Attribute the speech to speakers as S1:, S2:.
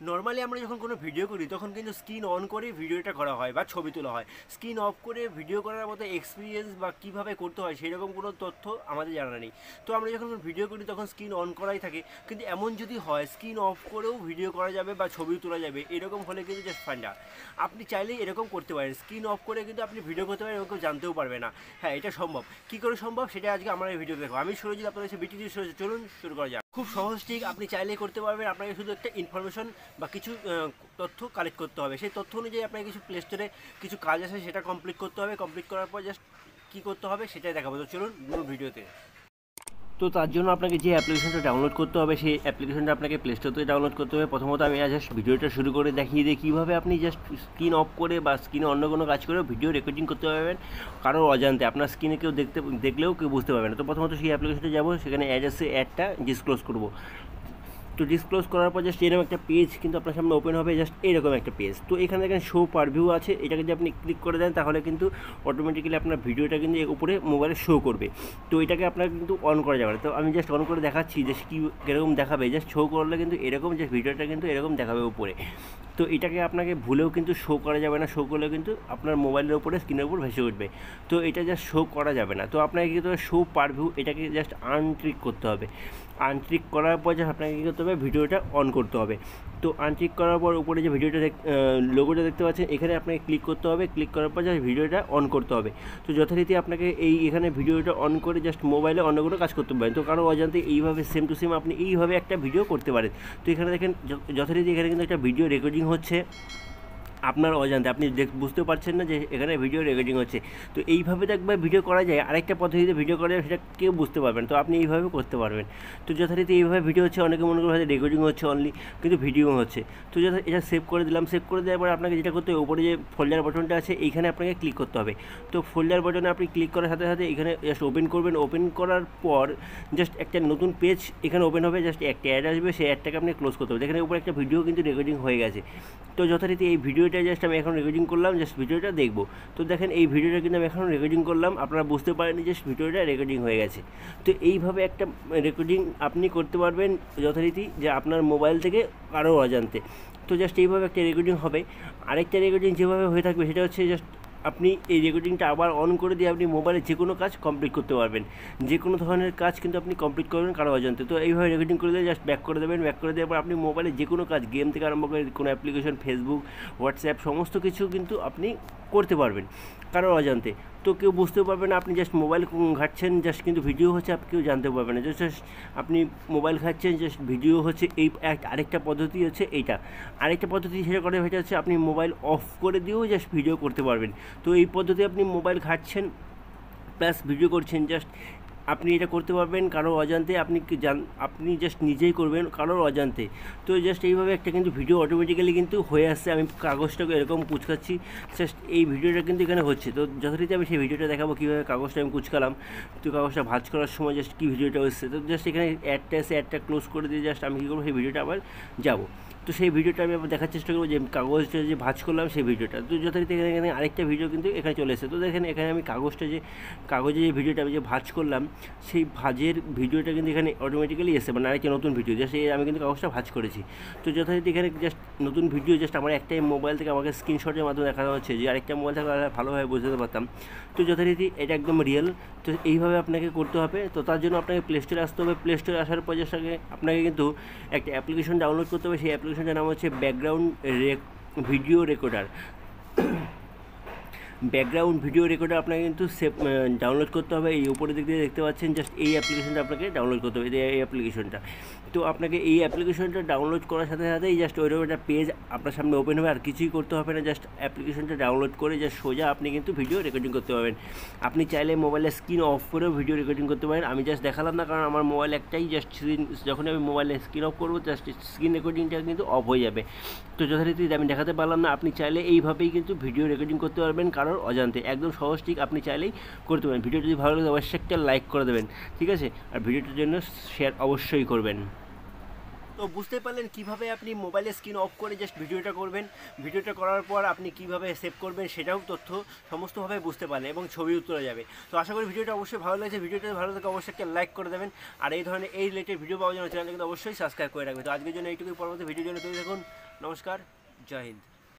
S1: Normally আমরা যখন কোনো ভিডিও করি তখন কিন্তু স্ক্রিন অন করে ভিডিওটা করা হয় বা ছবি তোলা হয়। স্ক্রিন অফ করে ভিডিও করার মতো এক্সপিরিয়েন্স বা কীভাবে করতে হয় সেই রকম কোনো তথ্য আমাদের জানা নেই। তো আমরা যখন ভিডিও করি তখন স্ক্রিন অন করাই থাকে, কিন্তু এমন যদি হয় স্ক্রিন অফ করেও ভিডিও করা যাবে বা ছবি তোলা যাবে, এরকম হলে কিন্তু জাস্ট ফান্ডা। আপনি চাইলেই এরকম করতে পারেন, স্ক্রিন অফ করে কিন্তু আপনি ভিডিও করতে পারেন, এরকম জানতেও পারবে না। হ্যাঁ, এটা সম্ভব। কী করে সম্ভব সেটা আজকে আমরা এই ভিডিওতে দেখো। আমি সুরজিৎ, আপনার কাছে BTJitsuro, চলুন শুরু করা যাক। খুব সহজ ট্রিক, আপনি চাইলেই করতে পারবেন। আপনাকে শুধু একটা ইনফরমেশন বা কিছু তথ্য কালেক্ট করতে হবে। সেই তথ্য অনুযায়ী আপনাকে কিছু প্লে স্টোরে কিছু কাজ আছে, সেটা কমপ্লিট করতে হবে। কমপ্লিট করার পর জাস্ট কী করতে হবে সেটাই দেখাবো। তো চলুন মূল ভিডিওতে। তো তার জন্য আপনাকে যে অ্যাপ্লিকেশনটা ডাউনলোড করতে হবে, সেই অ্যাপ্লিকেশনটা আপনাকে প্লে স্টোর থেকে ডাউনলোড করতে হবে। প্রথমত আমি জাস্ট ভিডিওটা শুরু করে দেখিয়ে দিই কীভাবে আপনি জাস্ট স্ক্রিন অফ করে বা স্ক্রিনে অন্য কোনো কাজ করে ভিডিও রেকর্ডিং করতে পারবেন কারোর অজান্তে। আপনার স্ক্রিনে কেউ দেখলেও কেউ বুঝতে পারবে না। তো প্রথমত সেই অ্যাপ্লিকেশনটা যাবো, সেখানে অ্যাড আছে, অ্যাডটা ডিসক্লোজ করবো। তো ডিসক্লোজ করার পর জাস্ট এরকম একটা পেজ কিন্তু আপনার সামনে ওপেন হবে, জাস্ট এইরকম একটা পেজ। তো এখানে দেখেন শো পারভিউ আছে, এটাকে যদি আপনি ক্লিক করে দেন তাহলে কিন্তু অটোমেটিক্যালি আপনার ভিডিওটা কিন্তু উপরে মোবাইলে শো করবে। তো এটাকে আপনার কিন্তু অন করা যাবে না। তো আমি জাস্ট অন করে দেখাচ্ছি যে কীরকম দেখাবে। জাস্ট শো করলে কিন্তু এরকম যে ভিডিওটা কিন্তু এরকম দেখাবে উপরে। তো এটাকে আপনাকে ভুলেও কিন্তু শো করা যাবে না। শো করলে কিন্তু আপনার মোবাইলের উপরে স্ক্রিনের উপর ভেসে উঠবে। তো এটা জাস্ট শো করা যাবে না। তো আপনাকে কী করতে হবে, শো পারভিউ এটাকে জাস্ট আনট্রিক করতে হবে। আনট্রিক করার পর জাস্ট আপনাকে কী করতে হবে, ভিডিওটা অন করতে হবে। তো আনট্রিক করার পর উপরে যে ভিডিওটা লোগোটা দেখতে পাচ্ছেন, এখানে আপনাকে ক্লিক করতে হবে। ক্লিক করার পর জাস্ট ভিডিওটা অন করতে হবে। তো যথারীতি আপনাকে এখানে ভিডিওটা অন করে জাস্ট মোবাইলে অন্য কোনো কাজ করতে পারেন। তো কারো অজান্তে এইভাবে সেম টু সেম আপনি এইভাবে একটা ভিডিও করতে পারেন। তো এখানে দেখেন যথারীতি এখানে কিন্তু একটা ভিডিও রেকর্ডিং হচ্ছে আপনার অজান্তে, আপনি বুঝতেও পারছেন না যে এখানে ভিডিও রেকর্ডিং হচ্ছে। তো এইভাবে তো একবার ভিডিও করা যায়, আরেকটা পদ্ধতিতে ভিডিও করা যায়, সেটা কেউ বুঝতে পারবেন। তো আপনি এইভাবে করতে পারবেন। তো যথারীতি এইভাবে ভিডিও হচ্ছে, অনেকে মনে করে হয়তো রেকর্ডিং হচ্ছে অনলি, কিন্তু ভিডিও হচ্ছে। তো এটা সেভ করে দিলাম। সেভ করে দেওয়ার পর আপনাকে যেটা করতে হবে, উপরে যে ফোল্ডার বাটনটা আছে এইখানে আপনাকে ক্লিক করতে হবে। তো ফোল্ডার বাটনে আপনি ক্লিক করার সাথে সাথে এখানে জাস্ট ওপেন করবেন। ওপেন করার পর জাস্ট একটা নতুন পেজ এখানে ওপেন হবে, জাস্ট একটা অ্যাড আসবে, সেই অ্যাডটাকে আপনি ক্লোজ করতে হবে। এখানে উপরে একটা ভিডিও কিন্তু রেকর্ডিং হয়ে গেছে। তো যথারীতি এই ভিডিওটা জাস্ট আমি এখন রেকর্ডিং করলাম, জাস্ট ভিডিওটা দেখবো। তো দেখেন এই ভিডিওটা কিন্তু আমি এখন রেকর্ডিং করলাম, আপনারা বুঝতে পারেননি জাস্ট ভিডিওটা রেকর্ডিং হয়ে গেছে। তো এইভাবে একটা রেকর্ডিং আপনি করতে পারবেন যথারীতি, যে আপনার মোবাইল থেকে কারো অজান্তে। তো জাস্ট এইভাবে একটা রেকর্ডিং হবে। আরেকটা রেকর্ডিং যেভাবে হয়ে থাকবে সেটা হচ্ছে জাস্ট আপনি এই রেকর্ডিংটা আবার অন করে দিয়ে আপনি মোবাইলে যে কোনো কাজ কমপ্লিট করতে পারবেন। যে কোনো ধরনের কাজ কিন্তু আপনি কমপ্লিট করবেন কারো অজান্তে। তো এইভাবে রেকর্ডিং করে দিয়ে জাস্ট ব্যাক করে দেবেন। ব্যাক করে দেওয়ার পর আপনি মোবাইলে যে কোনো কাজ, গেম থেকে আরম্ভ করে কোনো অ্যাপ্লিকেশন, ফেসবুক, হোয়াটসঅ্যাপ, সমস্ত কিছু কিন্তু আপনি করতে পারবেন কারো অজান্তে। তো কেউ বুঝতেও পারবে না আপনি জাস্ট মোবাইল ঘাঁটছেন, জাস্ট কিন্তু ভিডিও হচ্ছে, আপনি কেউ জানতে পারবে না। জাস্ট আপনি মোবাইল ঘাঁটছেন, জাস্ট ভিডিও হচ্ছে। এই আরেকটা পদ্ধতি হচ্ছে এইটা। আরেকটা পদ্ধতি সেটা করে সেটা হচ্ছে আপনি মোবাইল অফ করে দিয়েও জাস্ট ভিডিও করতে পারবেন। তো এই পদ্ধতি আপনি মোবাইল ঘাঁটছেন প্লাস ভিডিও করছেন, জাস্ট আপনি এটা করতে পারবেন কারো অজান্তে। আপনি জাস্ট নিজেই করবেন কারোর অজান্তে। তো জাস্ট এইভাবে একটা কিন্তু ভিডিও অটোমেটিক্যালি কিন্তু হয়ে আসছে। আমি কাগজটাকে এরকম কুচকাচ্ছি, জাস্ট এই ভিডিওটা কিন্তু এখানে হচ্ছে। তো যথারীতি আমি সেই ভিডিওটা দেখাবো কীভাবে কাগজটা আমি কুচকালাম। তো কাগজটা ভাঁজ করার সময় জাস্ট কী ভিডিওটা হচ্ছে। তো জাস্ট এখানে অ্যাডটা এসে অ্যাডটা ক্লোজ করে দিয়ে জাস্ট আমি কী করবো, সেই ভিডিওটা আবার যাবো। তো সেই ভিডিওটা আমি আবার দেখার চেষ্টা করবো, যে কাগজটা যে ভাঁজ করলাম সেই ভিডিওটা। তো যথারীতি এখানে আরেকটা ভিডিও কিন্তু এখানে চলে এসেছে। তো দেখেন এখানে আমি কাগজে যে ভিডিওটা আমি যে ভাঁজ করলাম, সেই ভাঁজের ভিডিওটা কিন্তু এখানে অটোমেটিক্যালি এসে, মানে আরেকটা নতুন ভিডিও, জাস্ট আমি কিন্তু কাগজটা ভাঁজ করেছি। তো যথারীতি এখানে জাস্ট নতুন ভিডিও, জাস্ট আমার একটাই মোবাইল থেকে আমাকে স্ক্রিনশটের মাধ্যমে দেখানো হচ্ছে, যে আরেকটা মোবাইল থেকে ভালোভাবে বুঝতে পারতাম। তো যথারীতি এটা একদম রিয়েল। তো এইভাবে আপনাকে করতে হবে। তো তার জন্য আপনাকে প্লে স্টোরে আসতে হবে। প্লে স্টোরে আসার পর জাস্ট আপনাকে কিন্তু একটা অ্যাপ্লিকেশন ডাউনলোড করতে হবে। সেই অ্যাপ্লিকেশনটার নাম হচ্ছে background video recorder. Background video recorder আপনাকে কিন্তু ডাউনলোড করতে হবে। এই উপরে দিক দিয়ে দেখতে পাচ্ছেন, জাস্ট এই অ্যাপ্লিকেশনটা আপনাকে ডাউনলোড করতে হবে, এই অ্যাপ্লিকেশনটা। তো আপনাকে এই অ্যাপ্লিকেশনটা ডাউনলোড করার সাথে সাথেই জাস্ট ওইরকম একটা পেজ আপনার সামনে ওপেন হবে। আর কিছুই করতে হবে না, জাস্ট অ্যাপ্লিকেশনটা ডাউনলোড করে জাস্ট সোজা আপনি কিন্তু ভিডিও রেকর্ডিং করতে পারবেন। আপনি চাইলে মোবাইলের স্ক্রিন অফ করেও ভিডিও রেকর্ডিং করতে পারেন। আমি জাস্ট দেখালাম না, কারণ আমার মোবাইল একটাই, জাস্ট যখন আমি মোবাইলের স্ক্রিন অফ করবো জাস্ট স্ক্রিন রেকর্ডিংটা কিন্তু অফ হয়ে যাবে। তো যথারীতি আমি দেখাতে পারলাম না। আপনি চাইলে এইভাবেই কিন্তু ভিডিও রেকর্ডিং করতে পারবেন কারোর অজান্তে। একদম সহজ ঠিক, আপনি চাইলেই করতে পারেন। ভিডিও যদি ভালো লাগে অবশ্যই একটা লাইক করে দেবেন, ঠিক আছে? আর ভিডিওটার জন্য শেয়ার অবশ্যই করবেন। তো বুঝতে পারলেন কীভাবে আপনি মোবাইলের স্ক্রিন অফ করে জাস্ট ভিডিওটা করবেন। ভিডিওটা করার পর আপনি কীভাবে সেভ করবেন সেটাও তথ্য সমস্তভাবে বুঝতে পারলেন, এবং ছবিও তোলা যাবে। তো আশা করি ভিডিওটা অবশ্যই ভালো লাগছে। ভিডিওটা ভালো লাগে অবশ্যই একটা লাইক করে দেবেন। আর এই ধরনের রিলেটেড ভিডিও পাওয়ার জন্য চ্যানেলটা কিন্তু অবশ্যই সাবস্ক্রাইব করে রাখবেন। তো আজকের জন্য এইটুকুই, পরবর্তী ভিডিওর জন্য তৈরি থাকুন। নমস্কার, জয় হিন্দ।